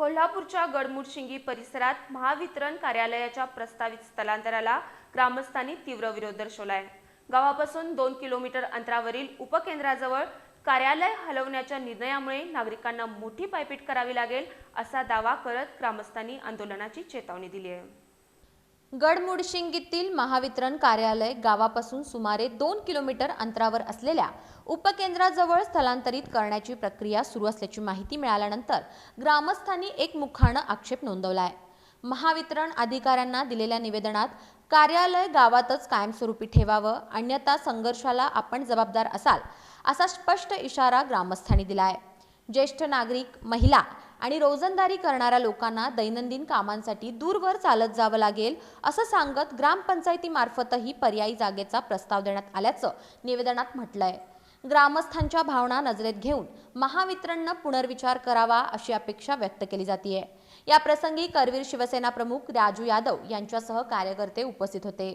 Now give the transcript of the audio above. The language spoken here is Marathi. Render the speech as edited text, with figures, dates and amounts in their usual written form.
कोल्हापूरच्या गडमुडशिंगी परिसरात महावितरण कार्यालयाच्या प्रस्तावित स्थलांतराला ग्रामस्थांनी तीव्र विरोध दर्शवलाय। गावापासून 2 किलोमीटर अंतरावरील उपकेंद्राजवळ कार्यालय हलवण्याच्या निर्णयामुळे नागरिकांना मोठी पायपीट करावी लागेल असा दावा करत ग्रामस्थांनी आंदोलनाची चेतावणी दिली आहे। गडमुडशिंगीतील महावितरण कार्यालय गावापासून सुमारे 2 किलोमीटर अंतरावर असलेल्या उपकेंद्राजवळ स्थलांतरित करण्याची प्रक्रिया सुरू असल्याची माहिती मिळाल्यानंतर ग्रामस्थांनी एकमुखानं आक्षेप नोंदवला आहे। महावितरण अधिकाऱ्यांना दिलेल्या निवेदनात कार्यालय गावातच कायमस्वरूपी ठेवावं, अन्यथा संघर्षाला आपण जबाबदार असाल असा स्पष्ट इशारा ग्रामस्थांनी दिला आहे। ज्येष्ठ नागरिक, महिला आणि रोजंदारी करणाऱ्या लोकांना दैनंदिन कामांसाठी दूरवर चालत जावं लागेल असं सांगत ग्रामपंचायतीमार्फतही पर्यायी जागेचा प्रस्ताव देण्यात आल्याचं निवेदनात म्हटलंय। ग्रामस्थांच्या भावना नजरेत घेऊन महावितरणनं पुनर्विचार करावा अशी अपेक्षा व्यक्त केली जाते। या प्रसंगी करवीर शिवसेना प्रमुख राजू यादव यांच्यासह कार्यकर्ते उपस्थित होते।